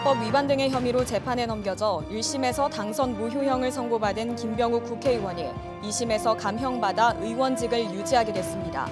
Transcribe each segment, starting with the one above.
선거법 위반 등의 혐의로 재판에 넘겨져 1심에서 당선 무효형을 선고받은 김병욱 국회의원이 2심에서 감형받아 의원직을 유지하게 됐습니다.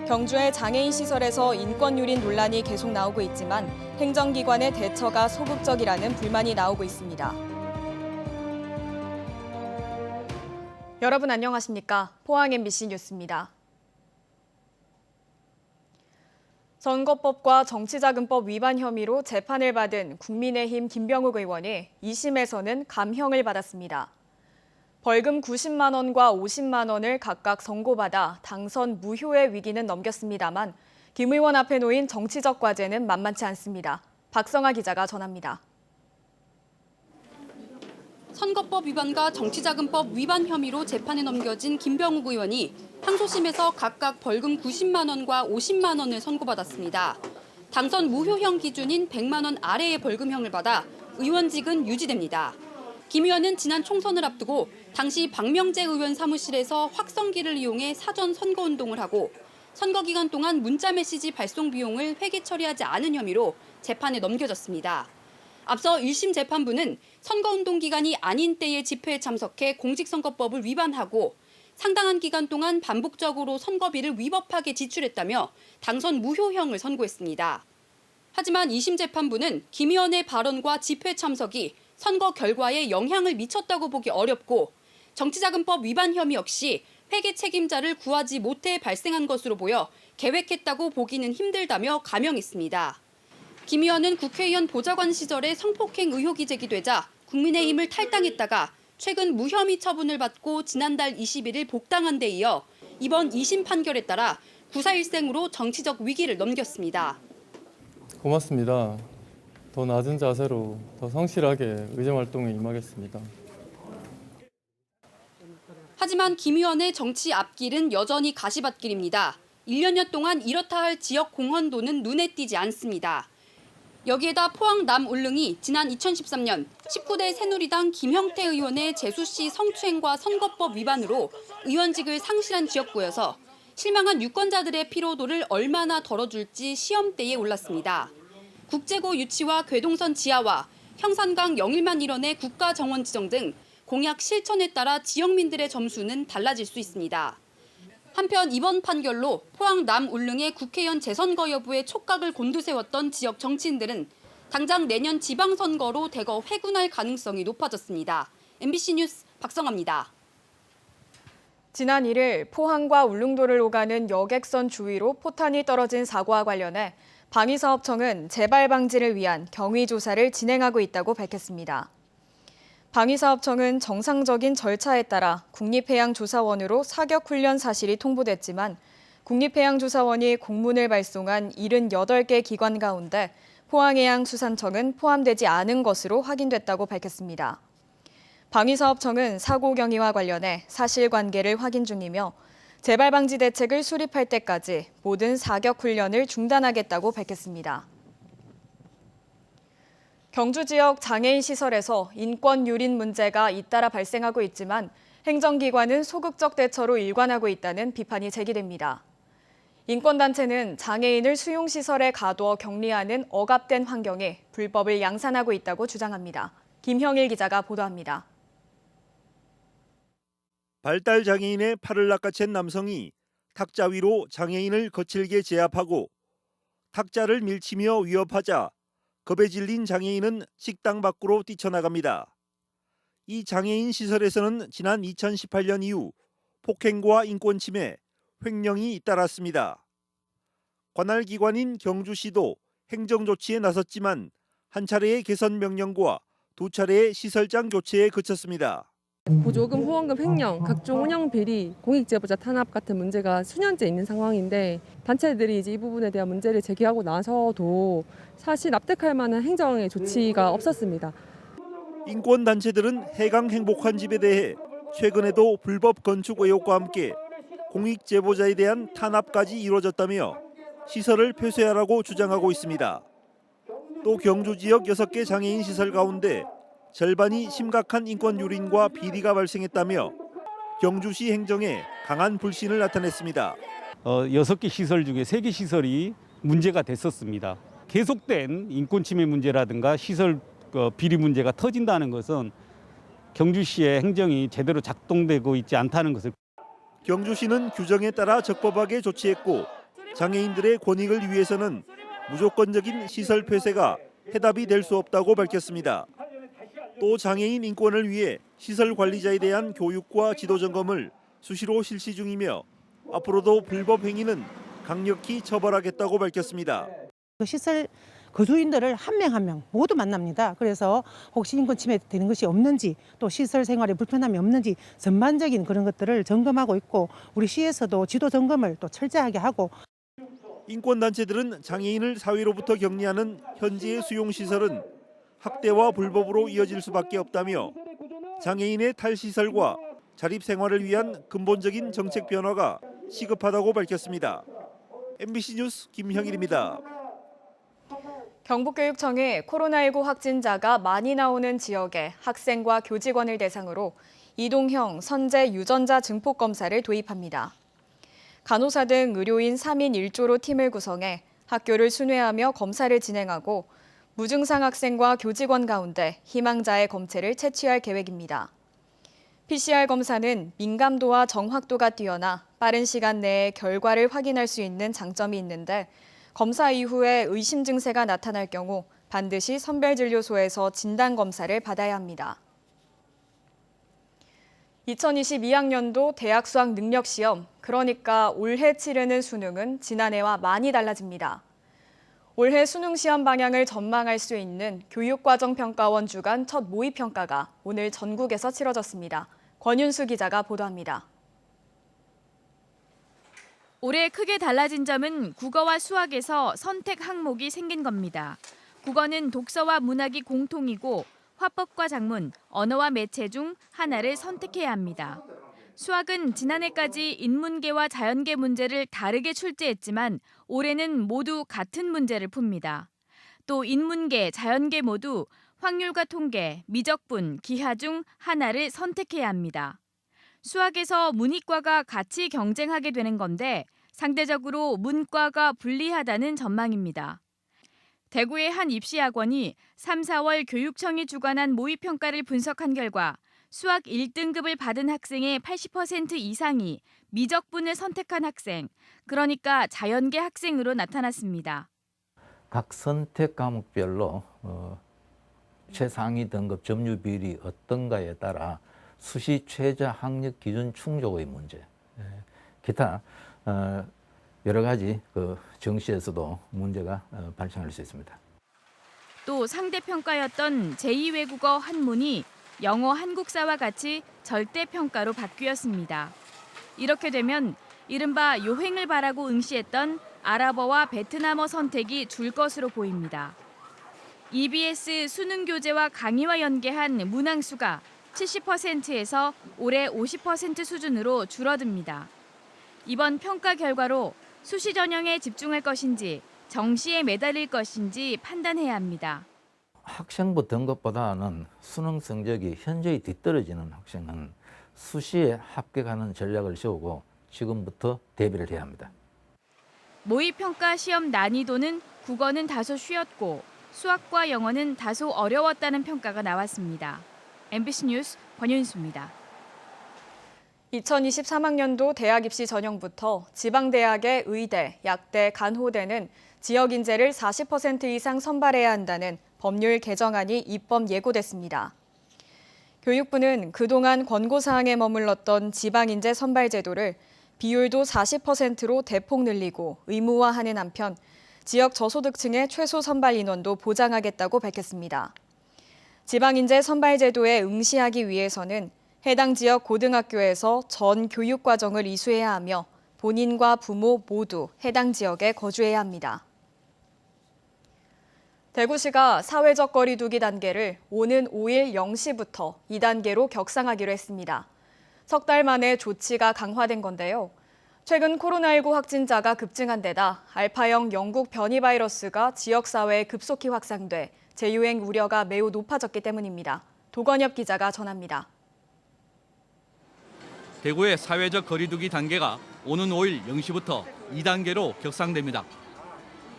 경주의 장애인 시설에서 인권유린 논란이 계속 나오고 있지만 행정기관의 대처가 소극적이라는 불만이 나오고 있습니다. 여러분 안녕하십니까? 포항 MBC 뉴스입니다. 선거법과 정치자금법 위반 혐의로 재판을 받은 국민의힘 김병욱 의원이 2심에서는 감형을 받았습니다. 벌금 90만 원과 50만 원을 각각 선고받아 당선 무효의 위기는 넘겼습니다만 김 의원 앞에 놓인 정치적 과제는 만만치 않습니다. 박성아 기자가 전합니다. 선거법 위반과 정치자금법 위반 혐의로 재판에 넘겨진 김병욱 의원이 항소심에서 각각 벌금 90만 원과 50만 원을 선고받았습니다. 당선 무효형 기준인 100만 원 아래의 벌금형을 받아 의원직은 유지됩니다. 김 의원은 지난 총선을 앞두고 당시 박명재 의원 사무실에서 확성기를 이용해 사전 선거운동을 하고 선거 기간 동안 문자메시지 발송 비용을 회계 처리하지 않은 혐의로 재판에 넘겨졌습니다. 앞서 1심 재판부는 선거운동 기간이 아닌 때에 집회에 참석해 공직선거법을 위반하고 상당한 기간 동안 반복적으로 선거비를 위법하게 지출했다며 당선 무효형을 선고했습니다. 하지만 2심 재판부는 김 의원의 발언과 집회 참석이 선거 결과에 영향을 미쳤다고 보기 어렵고 정치자금법 위반 혐의 역시 회계 책임자를 구하지 못해 발생한 것으로 보여 계획했다고 보기는 힘들다며 감형했습니다. 김 의원은 국회의원 보좌관 시절에 성폭행 의혹이 제기되자 국민의힘을 탈당했다가 최근 무혐의 처분을 받고 지난달 21일 복당한 데 이어 이번 2심 판결에 따라 구사일생으로 정치적 위기를 넘겼습니다. 고맙습니다. 더 낮은 자세로 더 성실하게 의정활동에 임하겠습니다. 하지만 김 의원의 정치 앞길은 여전히 가시밭길입니다. 1년여 동안 이렇다 할 지역 공헌도는 눈에 띄지 않습니다. 여기에다 포항 남울릉이 지난 2013년 19대 새누리당 김형태 의원의 재수씨 성추행과 선거법 위반으로 의원직을 상실한 지역구여서 실망한 유권자들의 피로도를 얼마나 덜어줄지 시험대에 올랐습니다. 국제고 유치와 괴동선 지하화, 형산강 영일만 일원의 국가정원 지정 등 공약 실천에 따라 지역민들의 점수는 달라질 수 있습니다. 한편 이번 판결로 포항 남울릉의 국회의원 재선거 여부에 촉각을 곤두세웠던 지역 정치인들은 당장 내년 지방선거로 대거 회군할 가능성이 높아졌습니다. MBC 뉴스 박성아입니다. 지난 1일 포항과 울릉도를 오가는 여객선 주위로 포탄이 떨어진 사고와 관련해 방위사업청은 재발 방지를 위한 경위 조사를 진행하고 있다고 밝혔습니다. 방위사업청은 정상적인 절차에 따라 국립해양조사원으로 사격훈련 사실이 통보됐지만 국립해양조사원이 공문을 발송한 78개 기관 가운데 포항해양수산청은 포함되지 않은 것으로 확인됐다고 밝혔습니다. 방위사업청은 사고 경위와 관련해 사실관계를 확인 중이며 재발 방지 대책을 수립할 때까지 모든 사격훈련을 중단하겠다고 밝혔습니다. 경주 지역 장애인 시설에서 인권 유린 문제가 잇따라 발생하고 있지만 행정기관은 소극적 대처로 일관하고 있다는 비판이 제기됩니다. 인권단체는 장애인을 수용시설에 가두어 격리하는 억압된 환경에 불법을 양산하고 있다고 주장합니다. 김형일 기자가 보도합니다. 발달 장애인의 팔을 낚아챈 남성이 탁자 위로 장애인을 거칠게 제압하고 탁자를 밀치며 위협하자 겁에 질린 장애인은 식당 밖으로 뛰쳐나갑니다. 이 장애인 시설에서는 지난 2018년 이후 폭행과 인권침해, 횡령이 잇따랐습니다. 관할 기관인 경주시도 행정조치에 나섰지만 한 차례의 개선 명령과 두 차례의 시설장 교체에 그쳤습니다. 보조금, 후원금 횡령, 각종 운영 비리, 공익제보자 탄압 같은 문제가 수년째 있는 상황인데 단체들이 이제 이 부분에 대한 문제를 제기하고 나서도 사실 납득할 만한 행정의 조치가 없었습니다. 인권단체들은 해강 행복한 집에 대해 최근에도 불법 건축 의혹과 함께 공익제보자에 대한 탄압까지 이루어졌다며 시설을 폐쇄하라고 주장하고 있습니다. 또 경주 지역 6개 장애인 시설 가운데 절반이 심각한 인권 유린과 비리가 발생했다며 경주시 행정에 강한 불신을 나타냈습니다. 6개 시설 중에 3개 시설이 문제가 됐었습니다. 계속된 인권 침해 문제라든가 시설 비리 문제가 터진다는 것은 경주시의 행정이 제대로 작동되고 있지 않다는 것을. 경주시는 규정에 따라 적법하게 조치했고 장애인들의 권익을 위해서는 무조건적인 시설 폐쇄가 해답이 될 수 없다고 밝혔습니다. 또 장애인 인권을 위해 시설 관리자에 대한 교육과 지도 점검을 수시로 실시 중이며 앞으로도 불법 행위는 강력히 처벌하겠다고 밝혔습니다. 그 시설 거주인들을 한 명 한 명 모두 만납니다. 그래서 혹시 인권 침해되는 것이 없는지 또 시설 생활에 불편함이 없는지 전반적인 그런 것들을 점검하고 있고 우리 시에서도 지도 점검을 또 철저하게 하고. 인권단체들은 장애인을 사회로부터 격리하는 현재의 수용시설은 학대와 불법으로 이어질 수밖에 없다며 장애인의 탈시설과 자립생활을 위한 근본적인 정책 변화가 시급하다고 밝혔습니다. MBC 뉴스 김형일입니다. 경북교육청이 코로나19 확진자가 많이 나오는 지역에 학생과 교직원을 대상으로 이동형 선제 유전자 증폭 검사를 도입합니다. 간호사 등 의료인 3인 1조로 팀을 구성해 학교를 순회하며 검사를 진행하고 무증상 학생과 교직원 가운데 희망자의 검체를 채취할 계획입니다. PCR 검사는 민감도와 정확도가 뛰어나 빠른 시간 내에 결과를 확인할 수 있는 장점이 있는데 검사 이후에 의심 증세가 나타날 경우 반드시 선별진료소에서 진단검사를 받아야 합니다. 2022학년도 대학 수학 능력시험, 그러니까 올해 치르는 수능은 지난해와 많이 달라집니다. 올해 수능 시험 방향을 전망할 수 있는 교육과정평가원 주간 첫 모의평가가 오늘 전국에서 치러졌습니다. 권윤수 기자가 보도합니다. 올해 크게 달라진 점은 국어와 수학에서 선택 항목이 생긴 겁니다. 국어는 독서와 문학이 공통이고 화법과 작문, 언어와 매체 중 하나를 선택해야 합니다. 수학은 지난해까지 인문계와 자연계 문제를 다르게 출제했지만 올해는 모두 같은 문제를 풉니다. 또 인문계, 자연계 모두 확률과 통계, 미적분, 기하 중 하나를 선택해야 합니다. 수학에서 문이과가 같이 경쟁하게 되는 건데 상대적으로 문과가 불리하다는 전망입니다. 대구의 한 입시학원이 3, 4월 교육청이 주관한 모의평가를 분석한 결과 수학 1등급을 받은 학생의 80% 이상이 미적분을 선택한 학생, 그러니까 자연계 학생으로 나타났습니다. 각 선택 과목별로 최상위 등급 점유 비율이 어떤가에 따라 수시 최저 학력 기준 충족의 문제, 기타 여러 가지 정시에서도 문제가 발생할 수 있습니다. 또 상대평가였던 제2외국어 한문이 영어 한국사와 같이 절대평가로 바뀌었습니다. 이렇게 되면 이른바 요행을 바라고 응시했던 아랍어와 베트남어 선택이 줄 것으로 보입니다. EBS 수능 교재와 강의와 연계한 문항수가 70%에서 올해 50% 수준으로 줄어듭니다. 이번 평가 결과로 수시 전형에 집중할 것인지 정시에 매달릴 것인지 판단해야 합니다. 학생부 등급보다는 수능 성적이 현저히 뒤떨어지는 학생은 수시에 합격하는 전략을 세우고 지금부터 대비를 해야 합니다. 모의평가 시험 난이도는 국어는 다소 쉬웠고 수학과 영어는 다소 어려웠다는 평가가 나왔습니다. MBC 뉴스 권윤수입니다. 2023학년도 대학 입시 전형부터 지방대학의 의대, 약대, 간호대는 지역 인재를 40% 이상 선발해야 한다는 법률 개정안이 입법 예고됐습니다. 교육부는 그동안 권고사항에 머물렀던 지방인재 선발 제도를 비율도 40%로 대폭 늘리고 의무화하는 한편 지역 저소득층의 최소 선발 인원도 보장하겠다고 밝혔습니다. 지방인재 선발 제도에 응시하기 위해서는 해당 지역 고등학교에서 전 교육과정을 이수해야 하며 본인과 부모 모두 해당 지역에 거주해야 합니다. 대구시가 사회적 거리 두기 단계를 오는 5일 0시부터 2단계로 격상하기로 했습니다. 석 달 만에 조치가 강화된 건데요. 최근 코로나19 확진자가 급증한 데다 알파형 영국 변이 바이러스가 지역사회에 급속히 확산돼 재유행 우려가 매우 높아졌기 때문입니다. 도건엽 기자가 전합니다. 대구의 사회적 거리두기 단계가 오는 5일 0시부터 2단계로 격상됩니다.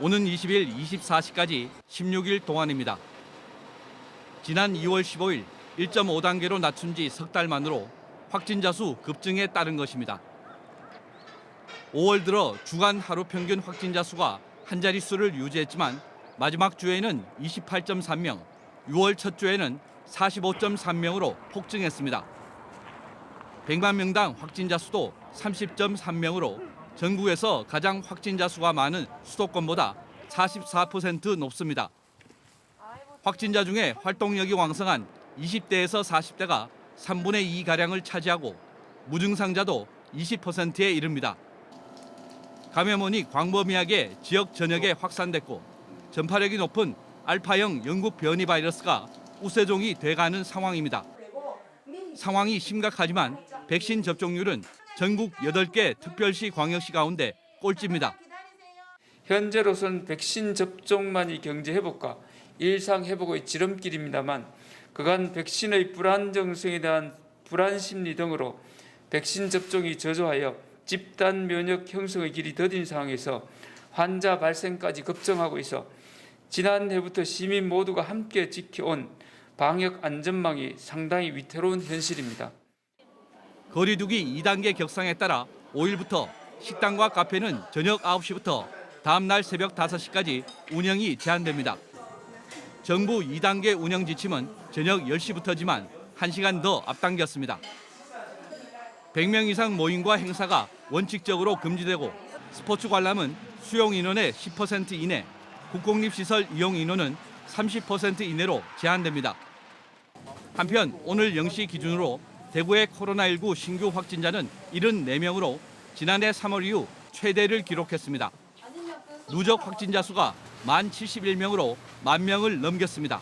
오는 20일 24시까지 16일 동안입니다. 지난 2월 15일 1.5단계로 낮춘 지 석 달 만으로 확진자 수 급증에 따른 것입니다. 5월 들어 주간 하루 평균 확진자 수가 한 자릿수를 유지했지만 마지막 주에는 28.3명, 6월 첫 주에는 45.3명으로 폭증했습니다. 100만 명당 확진자 수도 30.3명으로 전국에서 가장 확진자 수가 많은 수도권보다 44% 높습니다. 확진자 중에 활동력이 왕성한 20대에서 40대가 3분의 2가량을 차지하고 무증상자도 20%에 이릅니다. 감염원이 광범위하게 지역 전역에 확산됐고 전파력이 높은 알파형 영국 변이 바이러스가 우세종이 돼가는 상황입니다. 상황이 심각하지만 백신 접종률은 전국 8개 특별시 광역시 가운데 꼴찌입니다. 현재로선 백신 접종만이 경제 회복과 일상 회복의 지름길입니다만 그간 백신의 불안정성에 대한 불안 심리 등으로 백신 접종이 저조하여 집단 면역 형성의 길이 더딘 상황에서 환자 발생까지 급증하고 있어 지난해부터 시민 모두가 함께 지켜온 방역 안전망이 상당히 위태로운 현실입니다. 거리두기 2단계 격상에 따라 5일부터 식당과 카페는 저녁 9시부터 다음 날 새벽 5시까지 운영이 제한됩니다. 정부 2단계 운영 지침은 저녁 10시부터지만 1시간 더 앞당겼습니다. 100명 이상 모임과 행사가 원칙적으로 금지되고 스포츠 관람은 수용 인원의 10% 이내, 국공립시설 이용 인원은 30% 이내로 제한됩니다. 한편 오늘 0시 기준으로 대구의 코로나19 신규 확진자는 74명으로 지난해 3월 이후 최대를 기록했습니다. 누적 확진자 수가 1071명으로 10,000명을 넘겼습니다.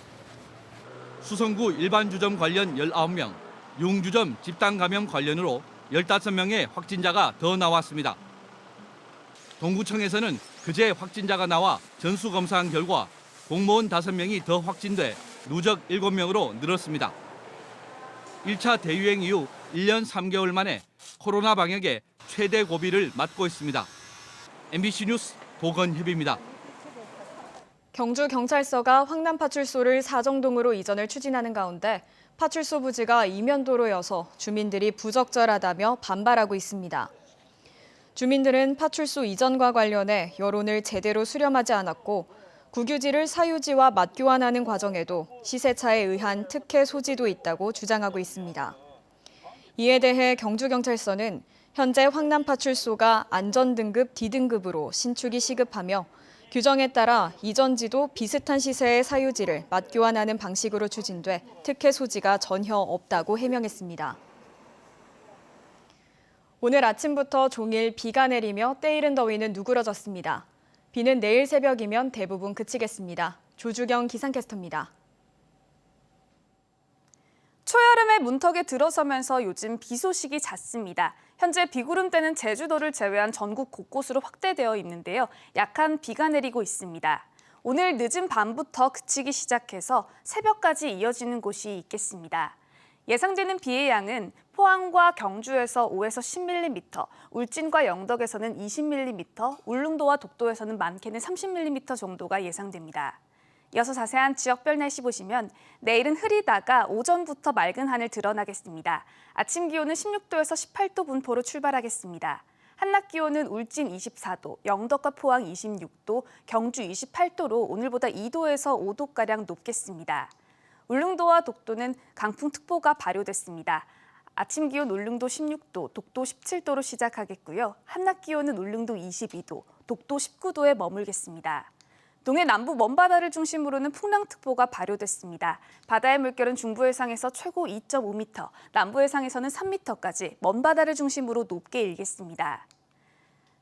수성구 일반주점 관련 19명, 융주점 집단 감염 관련으로 15명의 확진자가 더 나왔습니다. 동구청에서는 그제 확진자가 나와 전수검사한 결과 공무원 5명이 더 확진돼 누적 7명으로 늘었습니다. 1차 대유행 이후 1년 3개월 만에 코로나 방역에 최대 고비를 맞고 있습니다. MBC 뉴스 도건협입니다. 경주경찰서가 황남파출소를 사정동으로 이전을 추진하는 가운데 파출소 부지가 이면도로여서 주민들이 부적절하다며 반발하고 있습니다. 주민들은 파출소 이전과 관련해 여론을 제대로 수렴하지 않았고 국유지를 사유지와 맞교환하는 과정에도 시세차에 의한 특혜 소지도 있다고 주장하고 있습니다. 이에 대해 경주경찰서는 현재 황남파출소가 안전등급 D등급으로 신축이 시급하며 규정에 따라 이전지도 비슷한 시세의 사유지를 맞교환하는 방식으로 추진돼 특혜 소지가 전혀 없다고 해명했습니다. 오늘 아침부터 종일 비가 내리며 때이른 더위는 누그러졌습니다. 비는 내일 새벽이면 대부분 그치겠습니다. 조주경 기상캐스터입니다. 초여름의 문턱에 들어서면서 요즘 비 소식이 잦습니다. 현재 비구름대는 제주도를 제외한 전국 곳곳으로 확대되어 있는데요. 약한 비가 내리고 있습니다. 오늘 늦은 밤부터 그치기 시작해서 새벽까지 이어지는 곳이 있겠습니다. 예상되는 비의 양은 포항과 경주에서 5에서 10mm, 울진과 영덕에서는 20mm, 울릉도와 독도에서는 많게는 30mm 정도가 예상됩니다. 이어서 자세한 지역별 날씨 보시면 내일은 흐리다가 오전부터 맑은 하늘 드러나겠습니다. 아침 기온은 16도에서 18도 분포로 출발하겠습니다. 한낮 기온은 울진 24도, 영덕과 포항 26도, 경주 28도로 오늘보다 2도에서 5도가량 높겠습니다. 울릉도와 독도는 강풍특보가 발효됐습니다. 아침 기온 울릉도 16도, 독도 17도로 시작하겠고요. 한낮 기온은 울릉도 22도, 독도 19도에 머물겠습니다. 동해 남부 먼바다를 중심으로는 풍랑특보가 발효됐습니다. 바다의 물결은 중부 해상에서 최고 2.5m, 남부 해상에서는 3m까지 먼바다를 중심으로 높게 일겠습니다.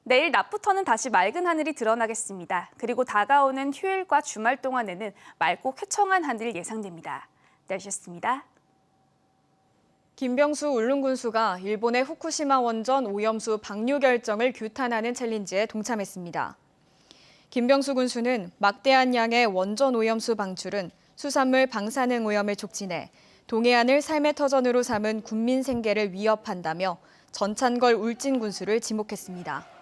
내일 낮부터는 다시 맑은 하늘이 드러나겠습니다. 그리고 다가오는 휴일과 주말 동안에는 맑고 쾌청한 하늘 예상됩니다. 날씨였습니다. 김병수 울릉군수가 일본의 후쿠시마 원전 오염수 방류 결정을 규탄하는 챌린지에 동참했습니다. 김병수 군수는 막대한 양의 원전 오염수 방출은 수산물 방사능 오염을 촉진해 동해안을 삶의 터전으로 삼은 국민 생계를 위협한다며 전찬걸 울진 군수를 지목했습니다.